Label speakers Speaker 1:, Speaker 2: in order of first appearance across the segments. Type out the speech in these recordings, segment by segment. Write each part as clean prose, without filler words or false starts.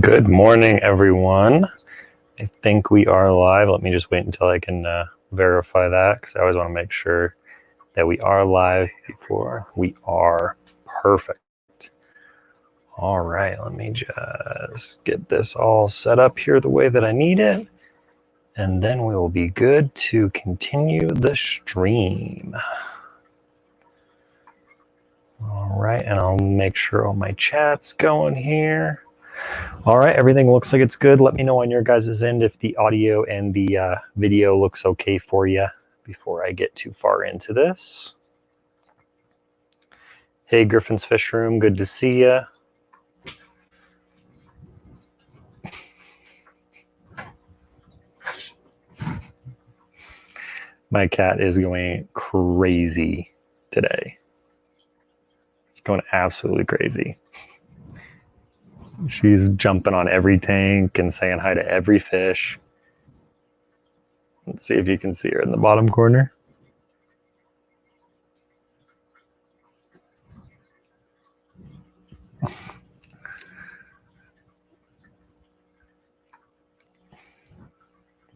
Speaker 1: Good morning, everyone. I think we are live. Let me just wait until I can verify that, because I always want to make sure that we are live before we are. Perfect. All right, let me just get this all set up here the way that I need it, and then we will be good to continue the stream. All right, and I'll make sure all my chat's going here. All right, everything looks like it's good. Let me know on your guys' end if the audio and the video looks okay for you before I get too far into this. Hey, Griffin's Fish Room, good to see you. My cat is going crazy today. She's going absolutely crazy. She's jumping on every tank and saying hi to every fish. Let's see if you can see her in the bottom corner.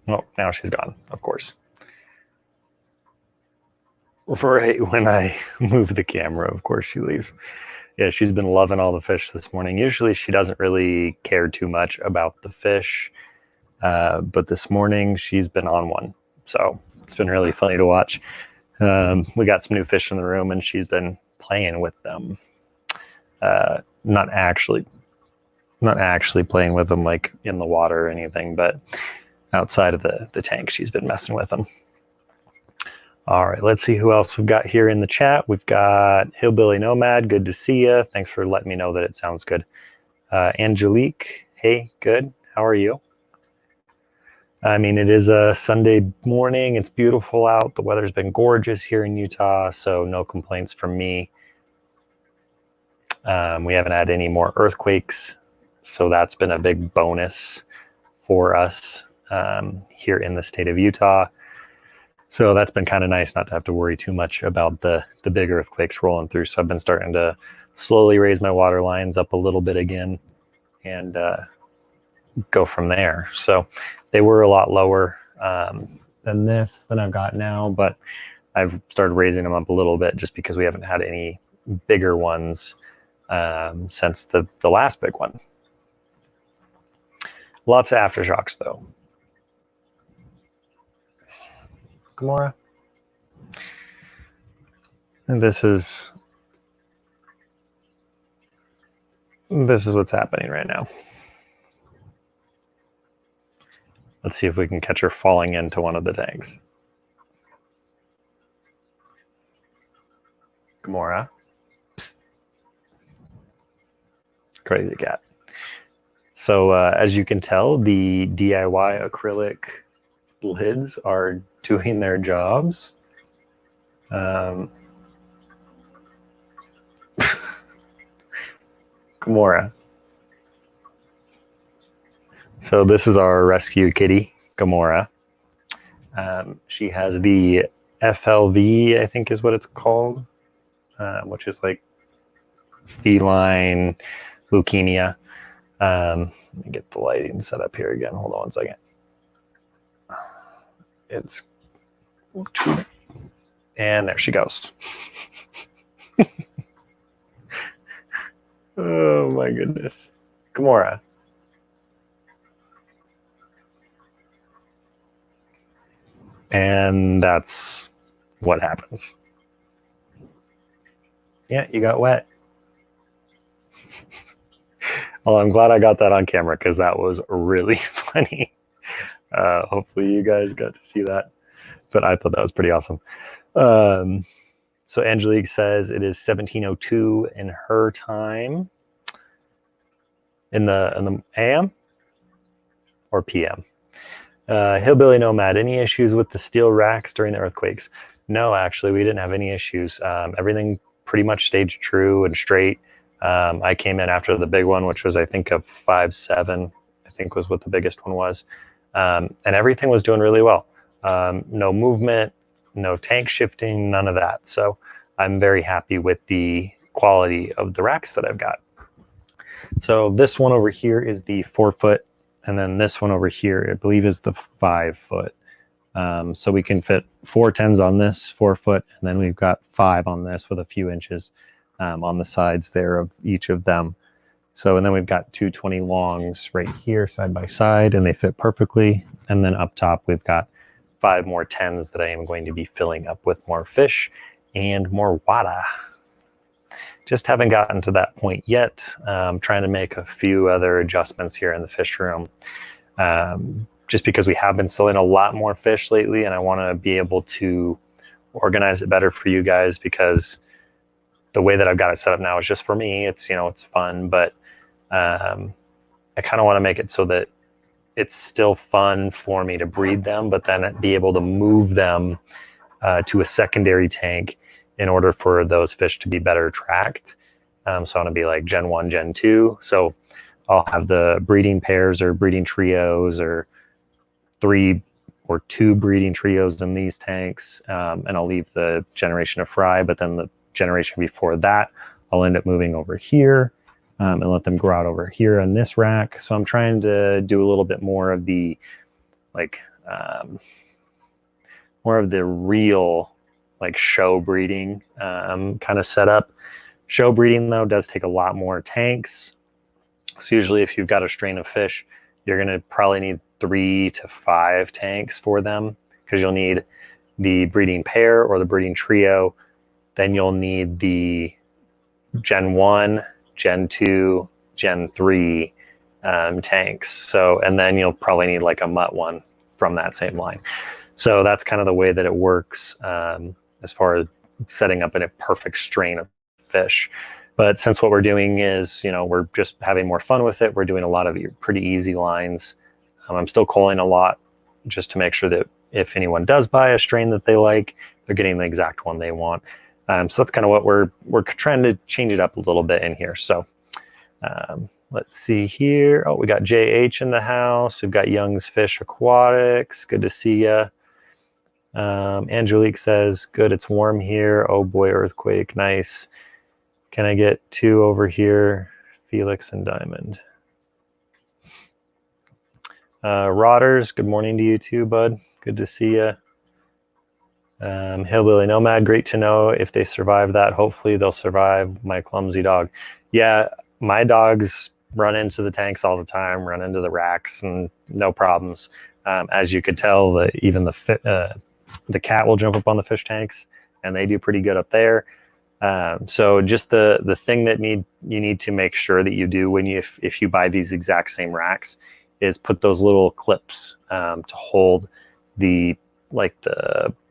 Speaker 1: Oh, now she's gone, of course. Right when I move the camera, of course she leaves. Yeah, she's been loving all the fish this morning. Usually she doesn't really care too much about the fish, but this morning she's been on one. So it's been really funny to watch. We got some new fish in the room and she's been playing with them. Not actually playing with them like in the water or anything, but outside of the tank, she's been messing with them. All right, let's see who else we've got here in the chat. We've got Hillbilly Nomad, good to see you. Thanks for letting me know that it sounds good. Angelique, hey, good, how are you? I mean, it is a Sunday morning, it's beautiful out, the weather's been gorgeous here in Utah, so no complaints from me. We haven't had any more earthquakes, so that's been a big bonus for us here in the state of Utah. So that's been kind of nice not to have to worry too much about the big earthquakes rolling through. So I've been starting to slowly raise my water lines up a little bit again and go from there. So they were a lot lower than I've got now, but I've started raising them up a little bit just because we haven't had any bigger ones since the last big one. Lots of aftershocks though. Gamora. And this is what's happening right now. Let's see if we can catch her falling into one of the tanks. Gamora. Psst. Crazy cat. So as you can tell, the DIY acrylic lids are doing their jobs. Gamora. So this is our rescue kitty, Gamora. She has the FLV, I think is what it's called, which is like feline leukemia. Let me get the lighting set up here again. Hold on one second. And there she goes. Oh my goodness. Gamora. And that's what happens. Yeah, you got wet. Well, I'm glad I got that on camera because that was really funny. Hopefully you guys got to see that, but I thought that was pretty awesome. So Angelique says it is 17:02 in her time. In the AM or PM. Hillbilly Nomad, any issues with the steel racks during the earthquakes? No, actually, we didn't have any issues. Everything pretty much stayed true and straight. I came in after the big one, which was, I think, a 5.7, I think was what the biggest one was. And everything was doing really well. No movement, no tank shifting, none of that. So I'm very happy with the quality of the racks that I've got. So this one over here is the 4 foot, and then this one over here, I believe, is the 5 foot. So we can fit 4 10s on this 4 foot, and then we've got 5 on this with a few inches on the sides there of each of them. So, and then we've got 2 20 longs right here side by side, and they fit perfectly. And then up top, we've got 5 more 10s that I am going to be filling up with more fish and more water. Just haven't gotten to that point yet. Trying to make a few other adjustments here in the fish room. Just because we have been selling a lot more fish lately, and I want to be able to organize it better for you guys, because the way that I've got it set up now is just for me. It's, you know, it's fun, but I kind of want to make it so that it's still fun for me to breed them, but then be able to move them to a secondary tank in order for those fish to be better tracked. So I want to be like Gen 1, Gen 2. So I'll have the breeding pairs or breeding trios, or 3 or 2 breeding trios in these tanks, and I'll leave the generation of fry, but then the generation before that I'll end up moving over here and let them grow out over here on this rack. So I'm trying to do a little bit more of the like more of the real like show breeding kind of setup. Show breeding though does take a lot more tanks. So usually if you've got a strain of fish, you're going to probably need 3 to 5 tanks for them, because you'll need the breeding pair or the breeding trio. Then you'll need the Gen 1, Gen 2, Gen 3 tanks. So, and then you'll probably need like a mutt one from that same line. So that's kind of the way that it works as far as setting up a perfect strain of fish. But since what we're doing is, you know, we're just having more fun with it, we're doing a lot of pretty easy lines. I'm still culling a lot just to make sure that if anyone does buy a strain that they like, they're getting the exact one they want. So that's kind of what we're trying to change it up a little bit in here. So let's see here. Oh, we got JH in the house. We've got Young's Fish Aquatics. Good to see ya. Angelique says, good, it's warm here. Oh boy, earthquake, nice. Can I get 2 over here? Felix and Diamond. Rodders, good morning to you too, bud. Good to see ya. Hillbilly Nomad, great to know if they survive that. Hopefully they'll survive my clumsy dog. Yeah, my dogs run into the tanks all the time, run into the racks, and no problems. As you could tell, even the cat will jump up on the fish tanks, and they do pretty good up there. So just the thing that you need to make sure that you do when if you buy these exact same racks is put those little clips to hold the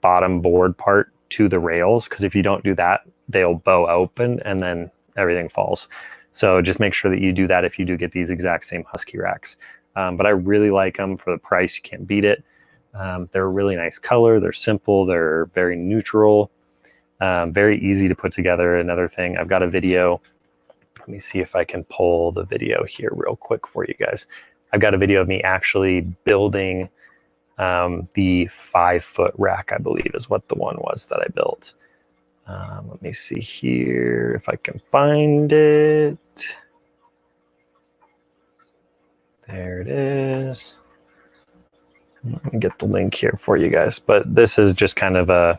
Speaker 1: bottom board part to the rails, because if you don't do that, they'll bow open and then everything falls. So just make sure that you do that if you do get these exact same Husky racks. But I really like them for the price. You can't beat it. They're a really nice color. They're simple. They're very neutral. Very easy to put together. Another thing, I've got a video. Let me see if I can pull the video here real quick for you guys. I've got a video of me actually building the 5 foot rack, I believe is what the one was that I built. Let me see here if I can find it. There it is. Let me get the link here for you guys. But this is just kind of a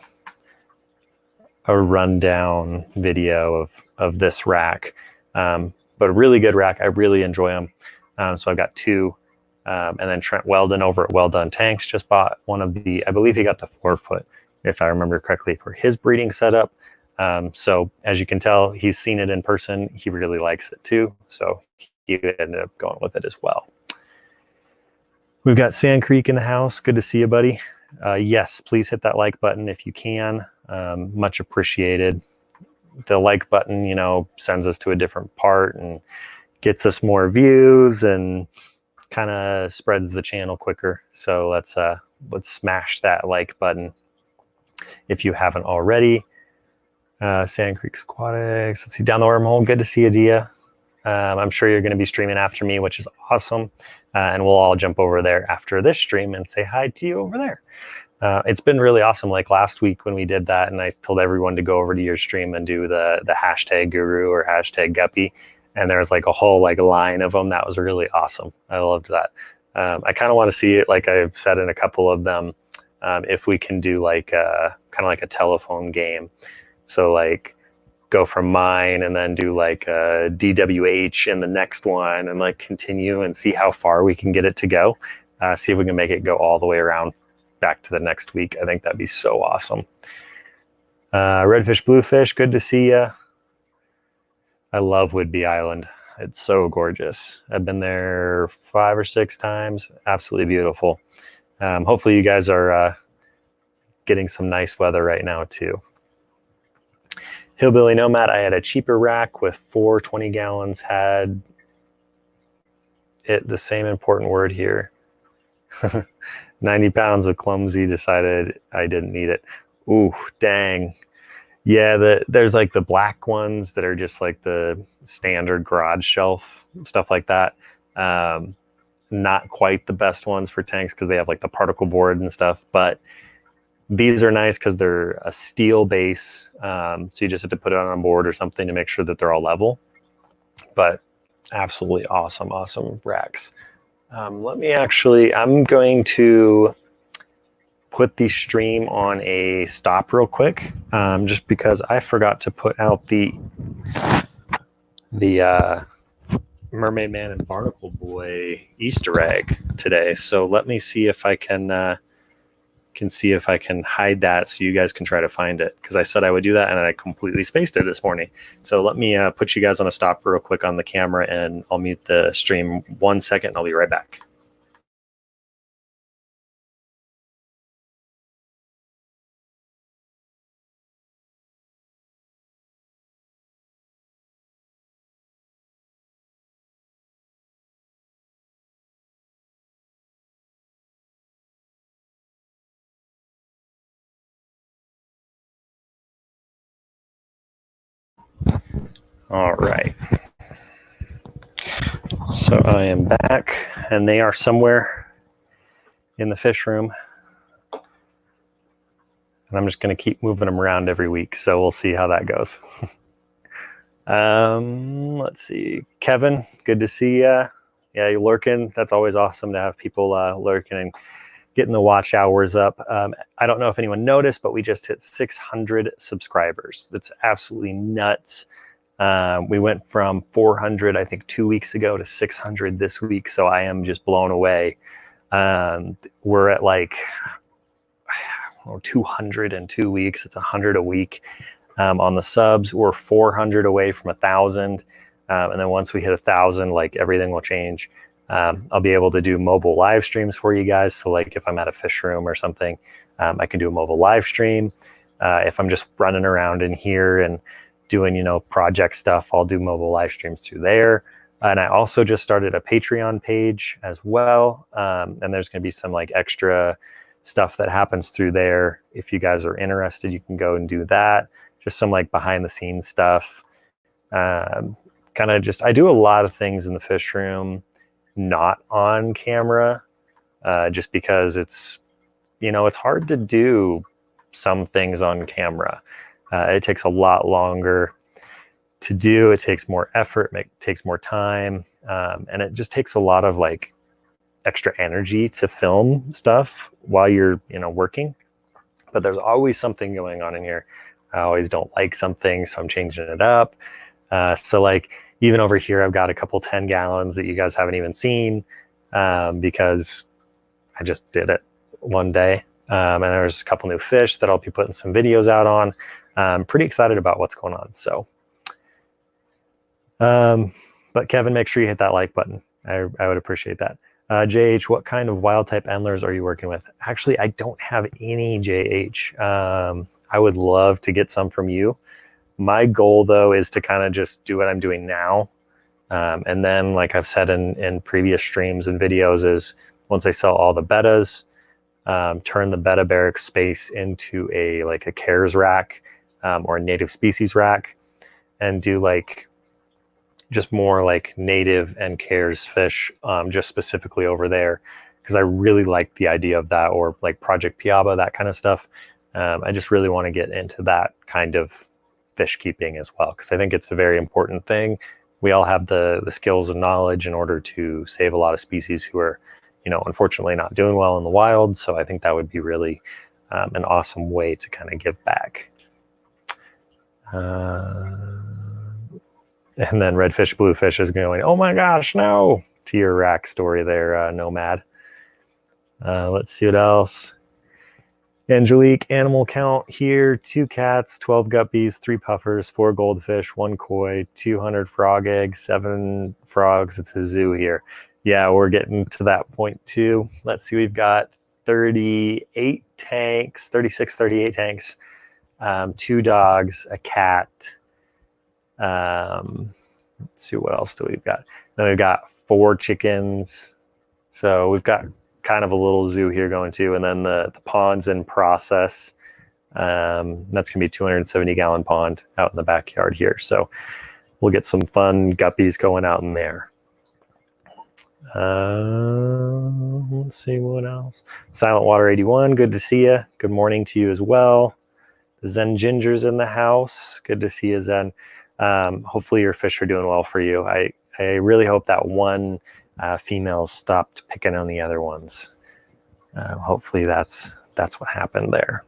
Speaker 1: rundown video of this rack. But a really good rack. I really enjoy them. So I've got 2. And then Trent Weldon over at Well Done Tanks just bought one of the, I believe he got the 4 foot, if I remember correctly, for his breeding setup. So as you can tell, he's seen it in person. He really likes it too. So he ended up going with it as well. We've got Sand Creek in the house. Good to see you, buddy. Yes, please hit that like button if you can. Much appreciated. The like button, you know, sends us to a different part and gets us more views and kind of spreads the channel quicker. So let's smash that like button if you haven't already. Sand Creek Aquatics. Let's see, down the wormhole. Good to see you, Dia. I'm sure you're going to be streaming after me, which is awesome. And we'll all jump over there after this stream and say hi to you over there. It's been really awesome. Like last week when we did that, and I told everyone to go over to your stream and do the hashtag guru or hashtag guppy. and there's like a whole like line of them. That was really awesome. I loved that. I kind of want to see it, like I've said in a couple of them, if we can do like kind of like a telephone game. So like go from mine and then do like a DWH in the next one, and like continue and see how far we can get it to go. See if we can make it go all the way around back to the next week. I think that'd be so awesome. Redfish, bluefish, good to see you. I love Whidbey Island. It's so gorgeous. I've been there 5 or 6 times. Absolutely beautiful. Hopefully you guys are getting some nice weather right now too. Hillbilly Nomad, I had a cheaper rack with 4 20 gallons, had it the same important word here. 90 pounds of clumsy, decided I didn't need it. Ooh, dang. Yeah, there's like the black ones that are just like the standard garage shelf, stuff like that. Not quite the best ones for tanks because they have like the particle board and stuff, but these are nice because they're a steel base. So you just have to put it on a board or something to make sure that they're all level. But absolutely awesome, awesome racks. Let me actually, I'm going to put the stream on a stop real quick, just because I forgot to put out the Mermaid Man and Barnacle Boy Easter egg today. So let me see if I can see if I can hide that so you guys can try to find it, because I said I would do that and I completely spaced it this morning. So let me put you guys on a stop real quick on the camera, and I'll mute the stream 1 second and I'll be right back. All right. So I am back, and they are somewhere in the fish room. And I'm just going to keep moving them around every week, so we'll see how that goes. Let's see. Kevin, good to see you. Yeah, you're lurking. That's always awesome to have people lurking and getting the watch hours up. I don't know if anyone noticed, but we just hit 600 subscribers. That's absolutely nuts. We went from 400, I think 2 weeks ago, to 600 this week. So I am just blown away. We're at like 200 in 2 weeks. It's 100 a week. On the subs, we're 400 away from 1,000. And then once we hit 1,000, like everything will change. I'll be able to do mobile live streams for you guys. So like if I'm at a fish room or something, I can do a mobile live stream. If I'm just running around in here and doing, project stuff, I'll do mobile live streams through there. And I also just started a Patreon page as well. And there's going to be some like extra stuff that happens through there. If you guys are interested, you can go and do that. Just some like behind the scenes stuff. Kind of just, I do a lot of things in the fish room, not on camera, just because it's, it's hard to do some things on camera. It takes a lot longer to do. It takes more effort, it takes more time. And it just takes a lot of like extra energy to film stuff while you're, working. But there's always something going on in here. I always don't like something, so I'm changing it up. So like even over here, I've got a couple 10 gallons that you guys haven't even seen, because I just did it one day. And there's a couple new fish that I'll be putting some videos out on. I'm pretty excited about what's going on. So, but Kevin, make sure you hit that like button. I would appreciate that. JH, what kind of wild type endlers are you working with? Actually, I don't have any, JH. I would love to get some from you. My goal though is to kind of just do what I'm doing now. And then like I've said in previous streams and videos, is once I sell all the betas, turn the beta barrack space into a CARES rack, or a native species rack, and do like just more like native and CARES fish, just specifically over there, because I really like the idea of that, or like Project Piaba, that kind of stuff. I just really want to get into that kind of fish keeping as well, because I think it's a very important thing. we all have the skills and knowledge in order to save a lot of species who are, unfortunately not doing well in the wild. So I think that would be really an awesome way to kind of give back. And then redfish, bluefish is going, oh my gosh, no, to your rack story there, Nomad. Let's see what else. Angelique, animal count here, 2 cats, 12 guppies, 3 puffers, 4 goldfish, 1 koi, 200 frog eggs, 7 frogs. It's a zoo here. Yeah, we're getting to that point too. Let's see, we've got 38 tanks, 36, 38 tanks, 2 dogs, a cat. Let's see, what else do we've got? Then we've got 4 chickens. So we've got kind of a little zoo here going too. And then the pond's in process. That's going to be a 270-gallon pond out in the backyard here. So we'll get some fun guppies going out in there. Let's see what else. Silent Water 81, good to see you. Good morning to you as well. Zen Ginger's in the house. Good to see you, Zen. Hopefully your fish are doing well for you. I really hope that one female stopped picking on the other ones. Hopefully that's what happened there.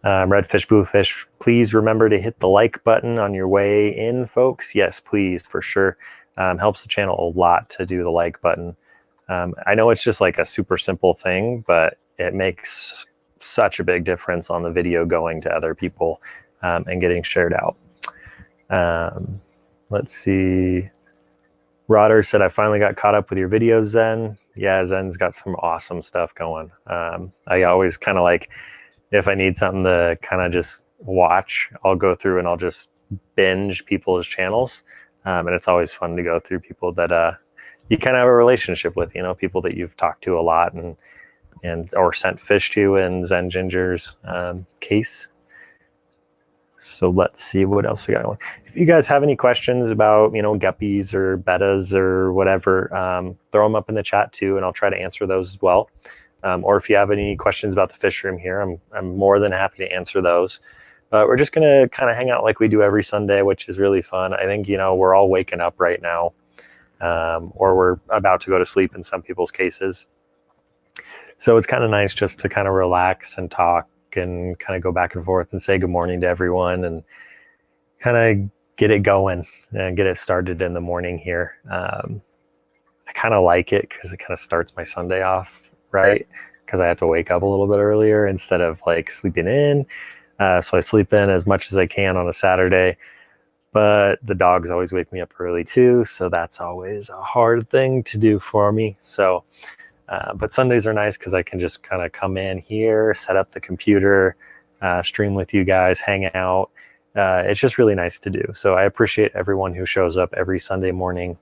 Speaker 1: Redfish, bluefish, please remember to hit the like button on your way in, folks. Yes, please, for sure. Helps the channel a lot to do the like button. I know it's just like a super simple thing, but it makes such a big difference on the video going to other people and getting shared out. Let's see. Rodder said, I finally got caught up with your videos, Zen. Yeah, Zen's got some awesome stuff going. I always kind of like, if I need something to kind of just watch, I'll go through and I'll just binge people's channels. And it's always fun to go through people that you kind of have a relationship with, people that you've talked to a lot and or sent fish to in Zen Ginger's case. So let's see what else we got. If you guys have any questions about, guppies or bettas or whatever, throw them up in the chat too, and I'll try to answer those as well. Or if you have any questions about the fish room here, I'm more than happy to answer those. But we're just gonna kind of hang out like we do every Sunday, which is really fun. I think, we're all waking up right now, or we're about to go to sleep in some people's cases. So it's kind of nice just to kind of relax and talk and kind of go back and forth and say good morning to everyone and kind of get it going and get it started in the morning here. I kind of like it because it kind of starts my Sunday off, right? Because I have to wake up a little bit earlier instead of like sleeping in. So I sleep in as much as I can on a Saturday, but the dogs always wake me up early too. So that's always a hard thing to do for me. So but Sundays are nice because I can just kind of come in here, set up the computer, stream with you guys, hang out. It's just really nice to do. So I appreciate everyone who shows up every Sunday morning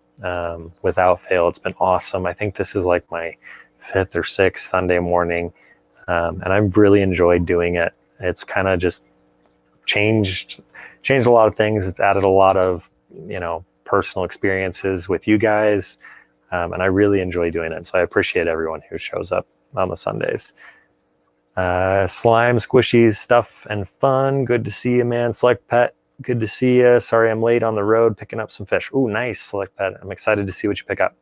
Speaker 1: without fail. It's been awesome. I think this is like my 5th or 6th Sunday morning, and I've really enjoyed doing it. It's kind of just changed a lot of things. It's added a lot of, personal experiences with you guys. And I really enjoy doing it. So I appreciate everyone who shows up on the Sundays. Slime, squishies, stuff, and fun. Good to see you, man. Select Pet, good to see you. Sorry I'm late on the road picking up some fish. Ooh, nice, Select Pet. I'm excited to see what you pick up.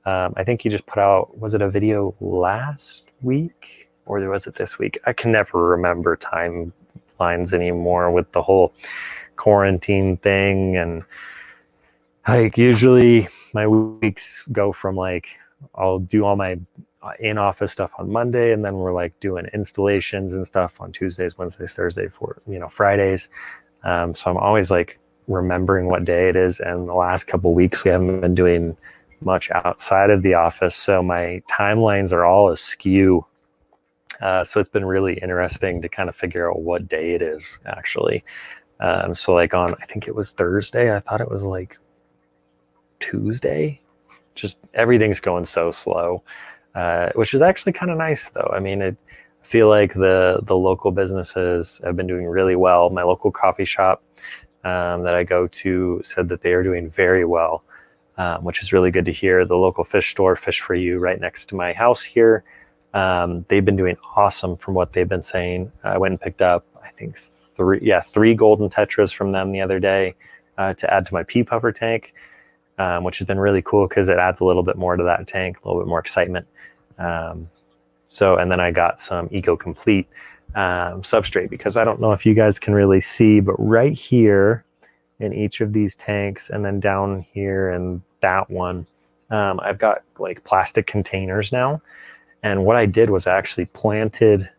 Speaker 1: I think you just put out, was it a video last week? Or was it this week? I can never remember timelines anymore with the whole quarantine thing. And like usually my weeks go from like, I'll do all my in-office stuff on Monday, and then we're like doing installations and stuff on Tuesdays, Wednesdays, Thursdays, Fridays. So I'm always like remembering what day it is. And the last couple of weeks, we haven't been doing much outside of the office. So my timelines are all askew. So it's been really interesting to kind of figure out what day it is actually. So like on, I think it was Thursday. I thought it was like Tuesday. Just everything's going so slow, which is actually kind of nice though. I mean, I feel like the local businesses have been doing really well. My local coffee shop that I go to said that they are doing very well, which is really good to hear. The local fish store, Fish for You, right next to my house here, they've been doing awesome from what they've been saying. I went and picked up, I think three golden tetras from them the other day. to add to my pea puffer tank, which has been really cool because it adds a little bit more to that tank, a little bit more excitement. And then I got some Eco Complete substrate, because I don't know if you guys can really see, but right here in each of these tanks, and then down here in that one, I've got like plastic containers now. And what I did was I actually planted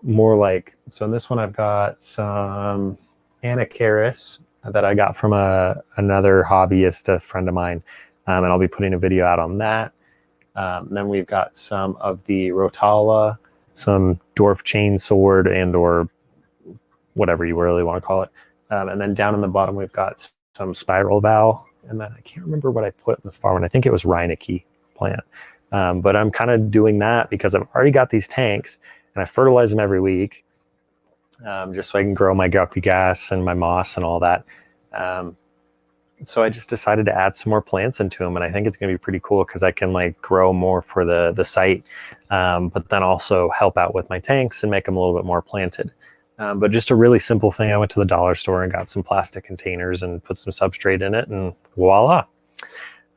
Speaker 1: more like, so in this one I've got some anacaris that I got from another hobbyist, a friend of mine, and I'll be putting a video out on that. Then we've got some of the Rotala, some dwarf chainsword, and or whatever you really want to call it. And then down in the bottom we've got some spiral bow, and then I can't remember what I put in the far one. I think it was Reineke plant. But I'm kind of doing that because I've already got these tanks and I fertilize them every week, just so I can grow my guppy gas and my moss and all that. So I just decided to add some more plants into them, and I think it's going to be pretty cool because I can like grow more for the site, but then also help out with my tanks and make them a little bit more planted. But just a really simple thing. I went to the dollar store and got some plastic containers and put some substrate in it, and voila.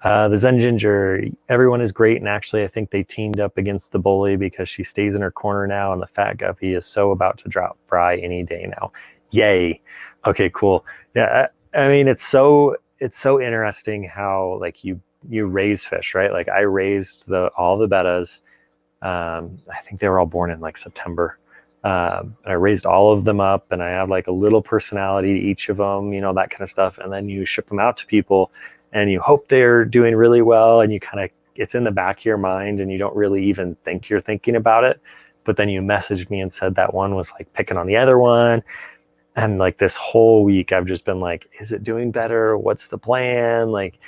Speaker 1: The Zen Ginger, everyone is great, and actually I think they teamed up against the bully because she stays in her corner now, and the fat guppy is so about to drop fry any day now. Yay. Okay, cool. Yeah, I mean, it's so interesting how like you raise fish, right? Like I raised all the bettas. I think they were all born in like September. I raised all of them up, and I have like a little personality to each of them, you know, that kind of stuff. And then you ship them out to people and you hope they're doing really well, and you kind of, it's in the back of your mind and you don't really even think you're thinking about it. But then you messaged me and said that one was like picking on the other one. And like this whole week I've just been like, is it doing better? What's the plan? Like,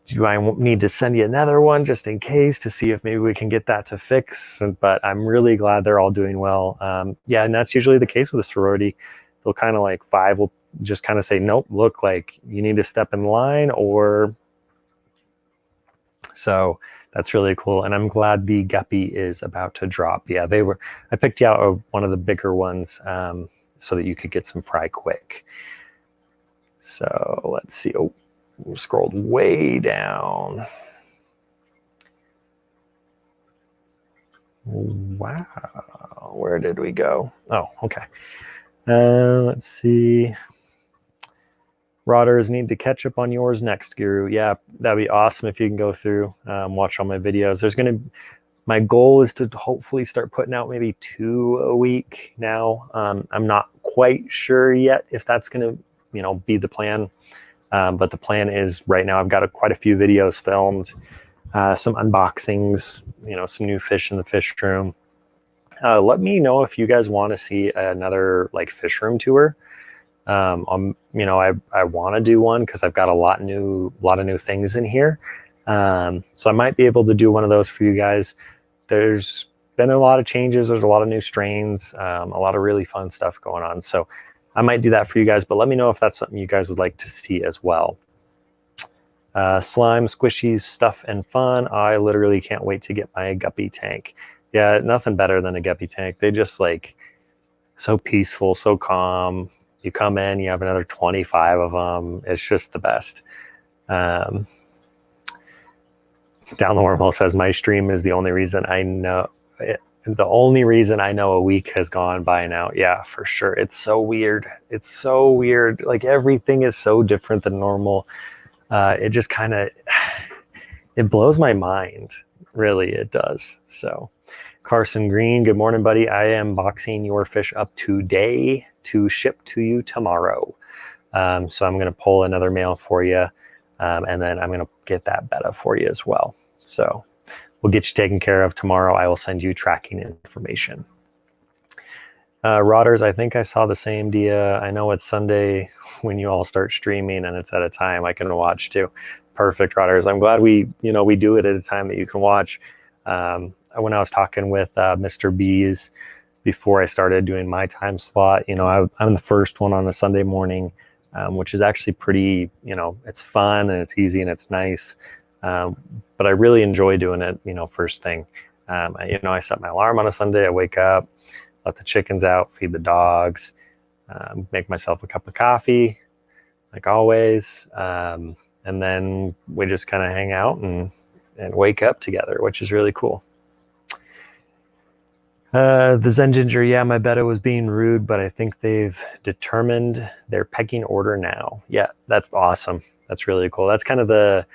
Speaker 1: do I need to send you another one just in case to see if maybe we can get that to fix? But I'm really glad they're all doing well. Yeah, and that's usually the case with a sorority. They'll kind of like 5 will just kind of say, nope, look, like you need to step in line, or so that's really cool. And I'm glad the guppy is about to drop. Yeah, I picked you out one of the bigger ones so that you could get some fry quick. So let's see. Oh, scrolled way down. Wow, where did we go? Oh, okay. Let's see. Rodders, need to catch up on yours next, Guru. Yeah, that'd be awesome if you can go through, watch all my videos. My goal is to hopefully start putting out maybe 2 a week now. I'm not quite sure yet if that's going to, be the plan. But the plan is right now I've got quite a few videos filmed, some unboxings, some new fish in the fish room. Let me know if you guys want to see another like fish room tour. I want to do one because I've got a lot of new things in here. So I might be able to do one of those for you guys. There's been a lot of changes. There's a lot of new strains, a lot of really fun stuff going on. So I might do that for you guys, but let me know if that's something you guys would like to see as well. Slime, squishies, stuff, and fun. I literally can't wait to get my guppy tank. Yeah, nothing better than a guppy tank. They just like so peaceful, so calm. You come in, you have another 25 of them. It's just the best. Down the Wormhole says, my stream is the only reason I know it. The only reason I know a week has gone by now. Yeah, for sure. It's so weird. It's so weird. Like everything is so different than normal. It just kind of, it blows my mind. Really, it does. So Carson Green, good morning, buddy. I am boxing your fish up today to ship to you tomorrow. So I'm going to pull another male for you. And then I'm going to get that betta for you as well. So we'll get you taken care of tomorrow. I will send you tracking information. Rodders, I think I saw the same dia. I know it's Sunday when you all start streaming and it's at a time I can watch too. Perfect, Rodders. I'm glad we do it at a time that you can watch. When I was talking with Mr. B's before I started doing my time slot, I'm the first one on a Sunday morning, which is actually pretty, it's fun and it's easy and it's nice. But I really enjoy doing it, first thing. I set my alarm on a Sunday. I wake up, let the chickens out, feed the dogs, make myself a cup of coffee, like always. And then we just kind of hang out and wake up together, which is really cool. The Zen Ginger, yeah, my betta was being rude, but I think they've determined their pecking order now. Yeah, that's awesome. That's really cool. That's kind of the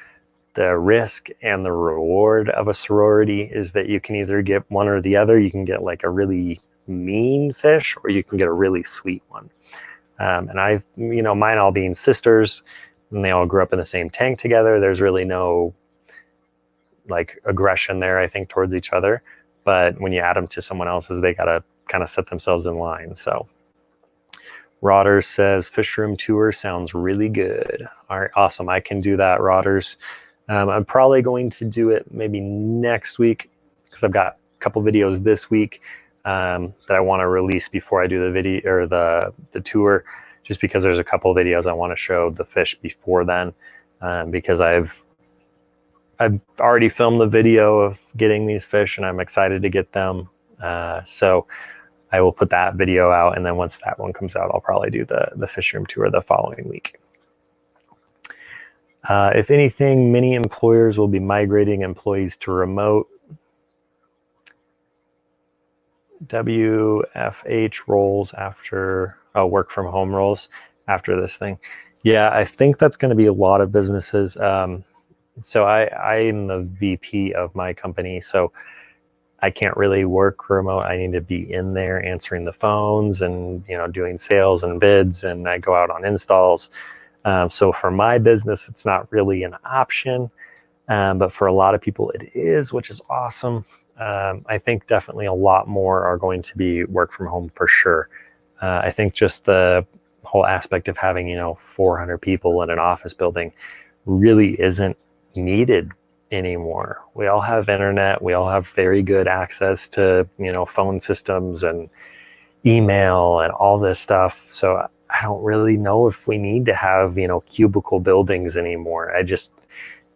Speaker 1: risk and the reward of a sorority, is that you can either get one or the other. You can get like a really mean fish, or you can get a really sweet one. And I've, mine all being sisters, and they all grew up in the same tank together. There's really no like aggression there, I think, towards each other. But when you add them to someone else's, they got to kind of set themselves in line. So Rodders says, fish room tour sounds really good. All right, awesome. I can do that, Rodders. I'm probably going to do it maybe next week, because I've got a couple videos this week that I want to release before I do the video or the tour, just because there's a couple videos I want to show the fish before then, because I've already filmed the video of getting these fish, and I'm excited to get them. So I will put that video out, and then once that one comes out, I'll probably do the fish room tour the following week. If anything, many employers will be migrating employees to remote. WFH roles after work from home roles after this thing. Yeah, I think that's going to be a lot of businesses. So I'm the VP of my company, so I can't really work remote. I need to be in there answering the phones and doing sales and bids, and I go out on installs. So for my business, it's not really an option, but for a lot of people it is, which is awesome. I think definitely a lot more are going to be work from home for sure. I think just the whole aspect of having 400 people in an office building really isn't needed anymore. We all have internet. We all have very good access to phone systems and email and all this stuff. So I don't really know if we need to have cubicle buildings anymore. It just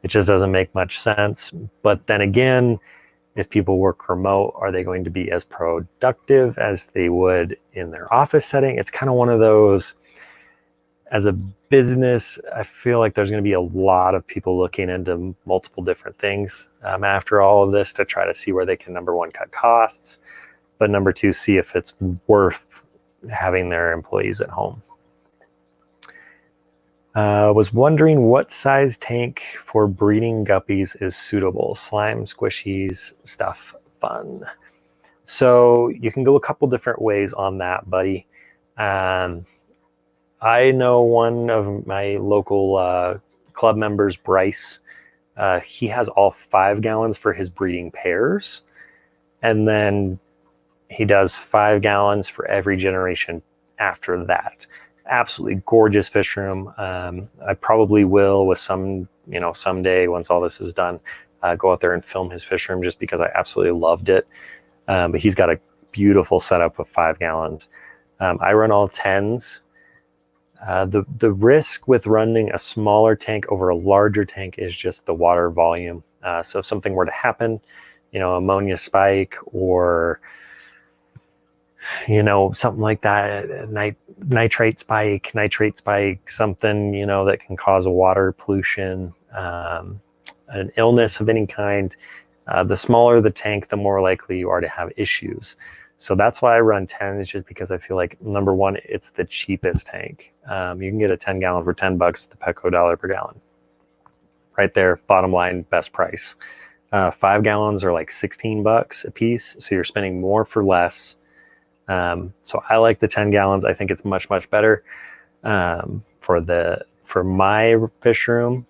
Speaker 1: doesn't make much sense. But then again, if people work remote, are they going to be as productive as they would in their office setting? It's kind of one of those, as a business, I feel like there's going to be a lot of people looking into multiple different things after all of this, to try to see where they can, number one, cut costs, but number two, see if it's worth having their employees at home. Was wondering what size tank for breeding guppies is suitable. Slime, squishies, stuff, fun. So you can go a couple different ways on that, buddy. I know one of my local club members, Bryce, he has all 5 gallons for his breeding pairs. And then he does 5 gallons for every generation after that. Absolutely gorgeous fish room. I probably will, with someday, once all this is done, go out there and film his fish room, just because I absolutely loved it. But he's got a beautiful setup of 5 gallons. I run all 10s. The risk with running a smaller tank over a larger tank is just the water volume. So if something were to happen, ammonia spike, or something like that, nitrate spike, something that can cause a water pollution, an illness of any kind, the smaller the tank, the more likely you are to have issues. So that's why I run 10, is just because I feel like, number one, it's the cheapest tank. You can get a 10 gallon for $10 at the Petco dollar per gallon. Right there, bottom line, best price. 5 gallons are like $16 a piece, so you're spending more for less. So I like the 10 gallons. I think it's much, much better for my fish room.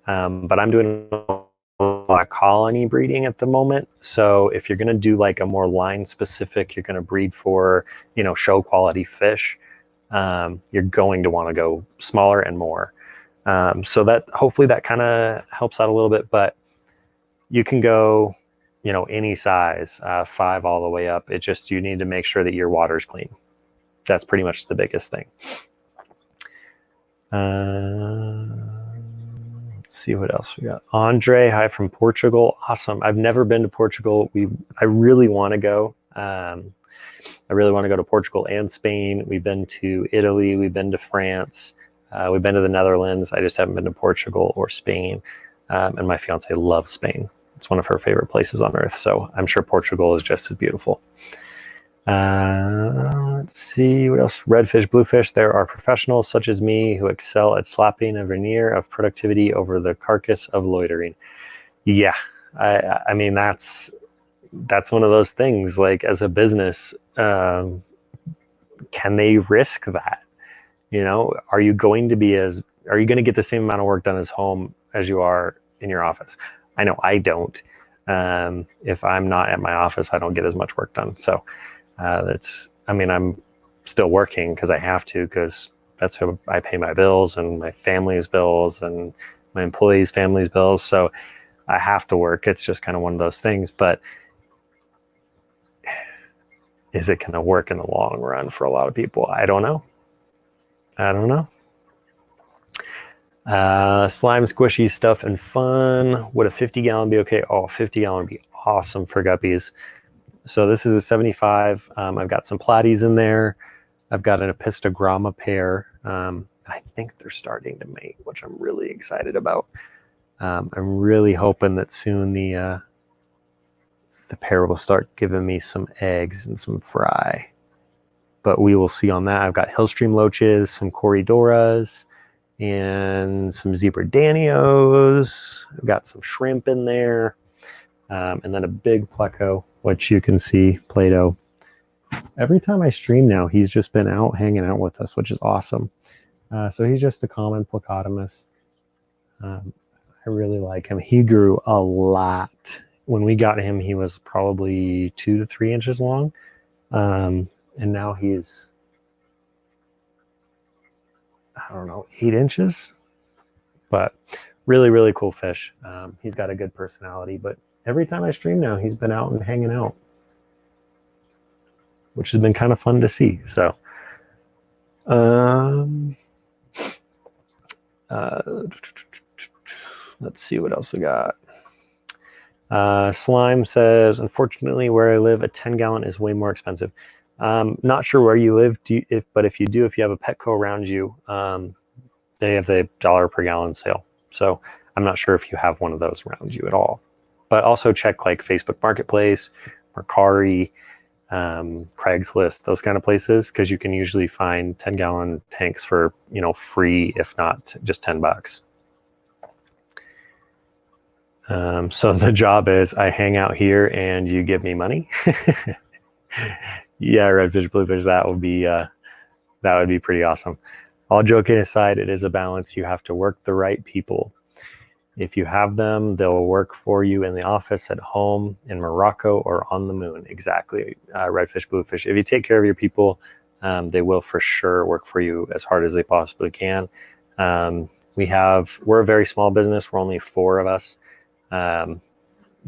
Speaker 1: But I'm doing a lot of colony breeding at the moment. So if you're going to do like a more line specific, you're going to breed for, show quality fish, you're going to want to go smaller and more. So that hopefully that kind of helps out a little bit, but you can go, any size, 5 all the way up. It just, you need to make sure that your water's clean. That's pretty much the biggest thing. Let's see what else we got. Andre, hi from Portugal. Awesome. I've never been to Portugal. I really want to go. I really want to go to Portugal and Spain. We've been to Italy. We've been to France. We've been to the Netherlands. I just haven't been to Portugal or Spain. And my fiance loves Spain. It's one of her favorite places on earth. So I'm sure Portugal is just as beautiful. Let's see what else. Redfish, bluefish. There are professionals such as me who excel at slapping a veneer of productivity over the carcass of loitering. Yeah, I mean that's one of those things. Like as a business, can they risk that? You know, are you going to get the same amount of work done as home as you are in your office? I know I don't. If I'm not at my office, I don't get as much work done. So I'm still working because I have to, because that's how I pay my bills and my family's bills and my employees' family's bills. So I have to work. It's just kind of one of those things. But is it going to work in the long run for a lot of people? I don't know. Slime, squishy stuff and fun. Would a 50-gallon be okay? Oh, 50-gallon would be awesome for guppies. So this is a 75. I've got some platies in there. I've got an apistogramma pair. I think they're starting to mate, which I'm really excited about. I'm really hoping that soon the pair will start giving me some eggs and some fry. But we will see on that. I've got Hillstream loaches, some Corridoras, and some zebra danios. I've got some shrimp in there, and then a big pleco, which you can see, Play-Doh. Every time I stream now, he's just been out hanging out with us, which is awesome. So he's just a common plecotomus. I really like him. He grew a lot. When we got him, he was probably 2 to 3 inches long. And now he's, I don't know, 8 inches. But really, really cool fish. He's got a good personality. But every time I stream now, he's been out and hanging out, which has been kind of fun to see. So, let's see what else we got. Slime says, unfortunately, where I live, a 10-gallon is way more expensive. Not sure where you live, but if you have a Petco around you, they have the $1 per gallon sale. So I'm not sure if you have one of those around you at all. But also check like Facebook Marketplace, Mercari, Craigslist, those kind of places, because you can usually find 10-gallon tanks for, free, if not just $10. So the job is I hang out here and you give me money. Yeah, redfish, bluefish, that would be pretty awesome. All joking aside, it is a balance. You have to work the right people. If you have them, they'll work for you in the office, at home, in Morocco, or on the moon. Exactly, redfish, bluefish. If you take care of your people, they will for sure work for you as hard as they possibly can. We're a very small business. We're only 4 of us.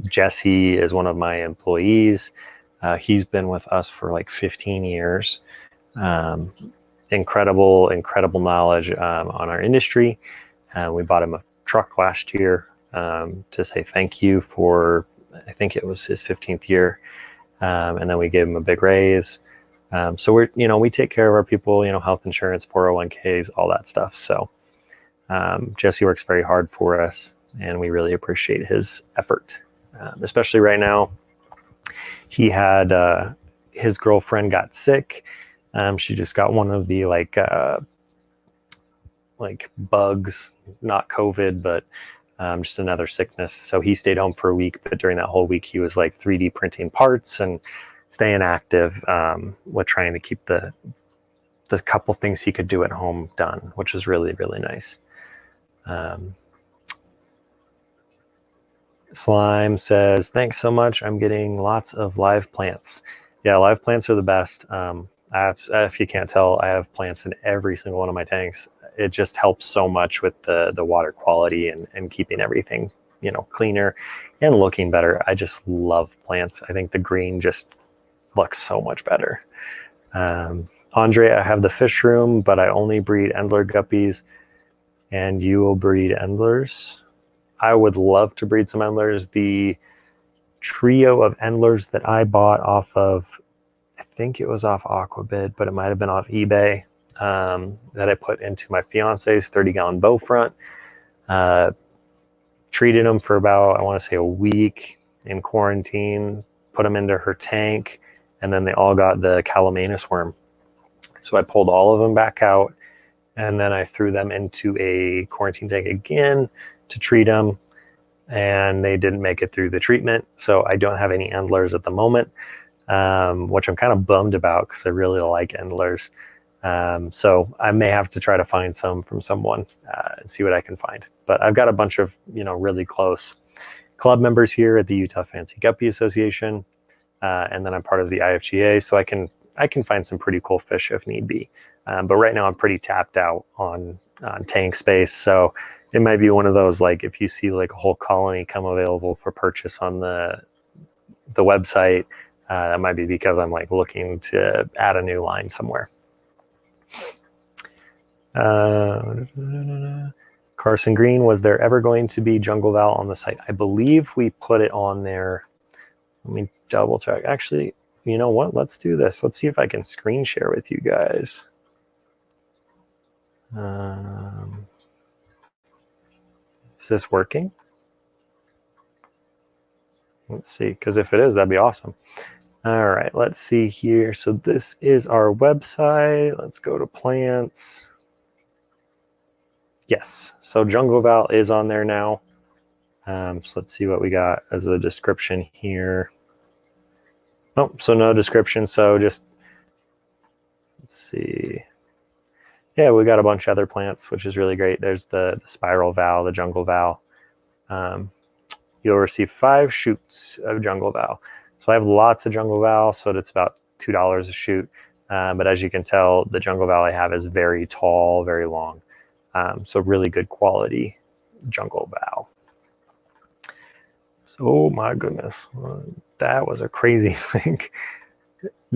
Speaker 1: Jesse is one of my employees. He's been with us for like 15 years. Incredible knowledge on our industry. We bought him a truck last year to say thank you for, I think it was his 15th year. And then we gave him a big raise. So we take care of our people, health insurance, 401ks, all that stuff. So Jesse works very hard for us, and we really appreciate his effort, especially right now. He had his girlfriend got sick. She just got one of the like bugs, not COVID, but just another sickness. So he stayed home for a week, but during that whole week, he was like 3D printing parts and staying active with trying to keep the couple things he could do at home done, which is really, really nice. Slime says, thanks so much. I'm getting lots of live plants. Yeah, live plants are the best. If you can't tell, I have plants in every single one of my tanks. It just helps so much with the water quality and keeping everything, cleaner and looking better. I just love plants. I think the green just looks so much better. Andre, I have the fish room, but I only breed Endler guppies, and you will breed Endlers. I would love to breed some Endlers. The trio of Endlers that I bought off of, I think it was off Aquabid, but it might have been off eBay. that I put into my fiance's 30-gallon bow front. Treated them for about, I want to say, a week in quarantine, put them into her tank, and then they all got the calamanus worm. So I pulled all of them back out, and then I threw them into a quarantine tank again to treat them, and they didn't make it through the treatment. So I don't have any endlers at the moment, which I'm kind of bummed about because I really like endlers. So I may have to try to find some from someone and see what I can find. But I've got a bunch of, really close club members here at the Utah Fancy Guppy Association. And then I'm part of the IFGA, so I can find some pretty cool fish if need be. But right now I'm pretty tapped out on tank space. So it might be one of those, like, if you see like a whole colony come available for purchase on the website, that might be because I'm like looking to add a new line somewhere. Carson Green, was there ever going to be jungle val on the site? I believe we put it on there. Let me double check. Actually, you know what? Let's do this. Let's see if I can screen share with you guys. Is this working? Let's see, because if it is, that'd be awesome. All right, let's see here. So this is our website. Let's go to plants. Yes, so jungle val is on there now. So let's see what we got as a description here. Oh, so no description. So just, let's see. Yeah, we got a bunch of other plants, which is really great. There's the spiral val, the jungle val. You'll receive 5 shoots of jungle val. So I have lots of jungle val, so it's about $2 a shoot. But as you can tell, the jungle val I have is very tall, very long. So really good quality jungle val. So, oh my goodness, that was a crazy like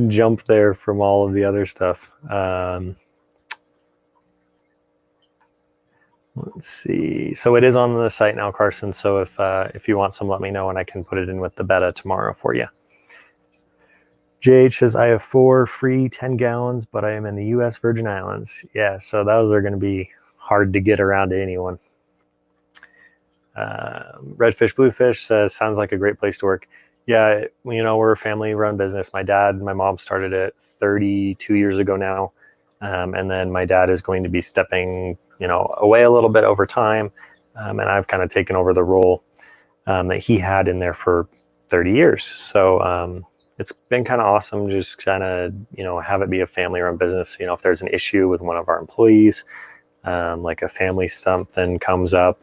Speaker 1: jump there from all of the other stuff. Let's see. So it is on the site now, Carson. So if you want some, let me know and I can put it in with the betta tomorrow for you. JH says, I have 4 free 10 gallons, but I am in the U.S. Virgin Islands. Yeah, so those are going to be hard to get around to anyone. Redfish Bluefish says, sounds like a great place to work. Yeah, we're a family-run business. My dad and my mom started it 32 years ago now. And then my dad is going to be stepping, away a little bit over time. And I've kind of taken over the role that he had in there for 30 years. So it's been kind of awesome just kind of, have it be a family-run business. If there's an issue with one of our employees, like a family something comes up,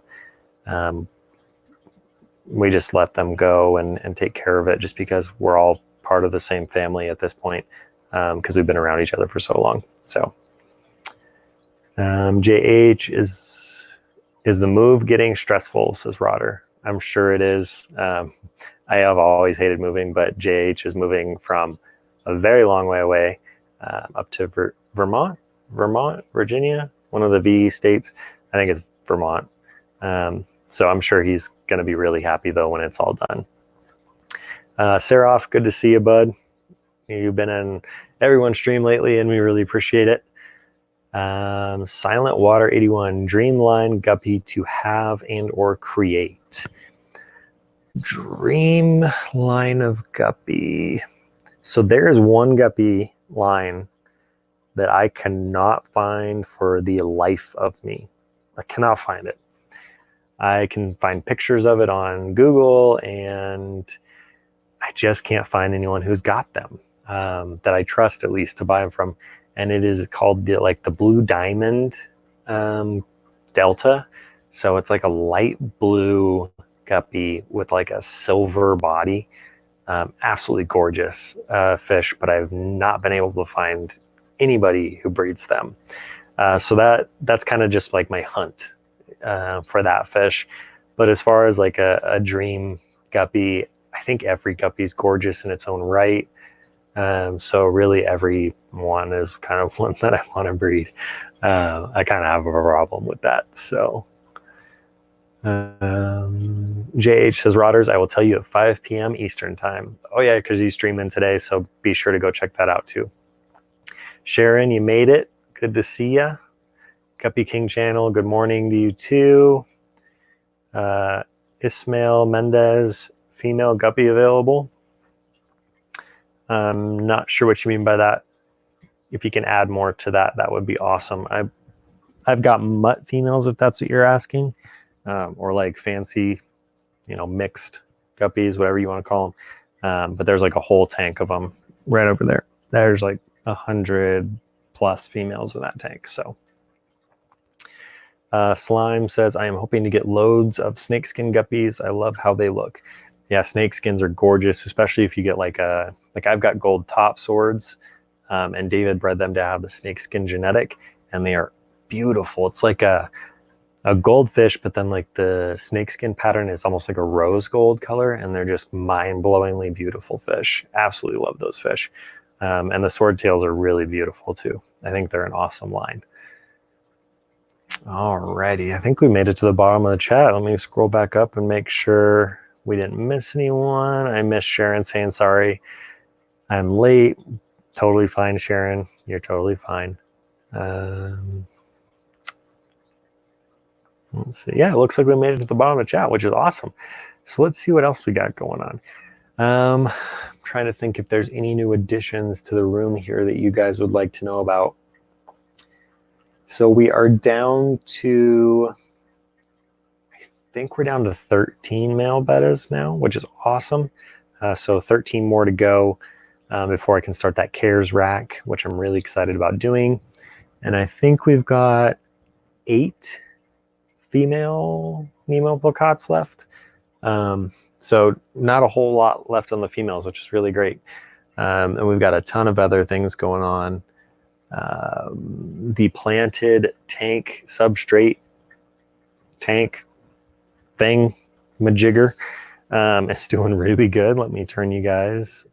Speaker 1: we just let them go and take care of it just because we're all part of the same family at this point, because we've been around each other for so long. So JH, is the move getting stressful, says Rotter. I'm sure it is. I have always hated moving, but JH is moving from a very long way away up to Vermont, Virginia, one of the V states. I think it's Vermont. So I'm sure he's going to be really happy, though, when it's all done. Seraph, good to see you, bud. You've been in everyone's stream lately, and we really appreciate it. Silent Water 81, Dreamline Guppy to have and or create. Dream line of guppy. So there is one guppy line that I cannot find for the life of me. I cannot find it. I can find pictures of it on Google, and I just can't find anyone who's got them that I trust, at least, to buy them from. And it is called the Blue Diamond Delta. So it's like a light blue guppy with like a silver body. Absolutely gorgeous fish, but I've not been able to find anybody who breeds them. So that's kind of just like my hunt for that fish. But as far as like a dream guppy, I think every guppy is gorgeous in its own right. So really every one is kind of one that I want to breed. I kind of have a problem with that. So JH says, Rotters, I will tell you at 5 p.m. Eastern time. Oh yeah, because he's streaming today, so be sure to go check that out too. Sharon, you made it. good to see ya. Guppy King channel, good morning to you too. Ismail Mendez, female guppy available. I'm not sure what you mean by that. If you can add more to that, that would be awesome. I've got mutt females, if that's what you're asking, or like fancy, you know, mixed guppies, whatever you want to call them. But there's like a whole tank of them right over there. There's like 100 plus females in that tank. So Slime says, I am hoping to get loads of snakeskin guppies. I love how they look. Yeah, snakeskins are gorgeous, especially if you get like I've got gold top swords, and David bred them to have the snakeskin genetic, and they are beautiful. It's like a goldfish, but then like the snakeskin pattern is almost like a rose gold color, and they're just mind-blowingly beautiful fish. Absolutely love those fish. And the swordtails are really beautiful too. I think they're an awesome line. Alrighty, I think we made it to the bottom of the chat. Let me scroll back up and make sure we didn't miss anyone. I missed Sharon saying sorry, I'm late. Totally fine, Sharon. You're totally fine. Let's see. Yeah, it looks like we made it to the bottom of the chat, which is awesome. So let's see what else we got going on. I'm trying to think if there's any new additions to the room here that you guys would like to know about. So we are down to, I think we're down to 13 male bettas now, which is awesome. So 13 more to go before I can start that CARES rack, which I'm really excited about doing. And I think we've got 8 female Nemo placots left. So not a whole lot left on the females, which is really great. And we've got a ton of other things going on. The planted tank substrate tank thing majigger is doing really good. Let me turn you guys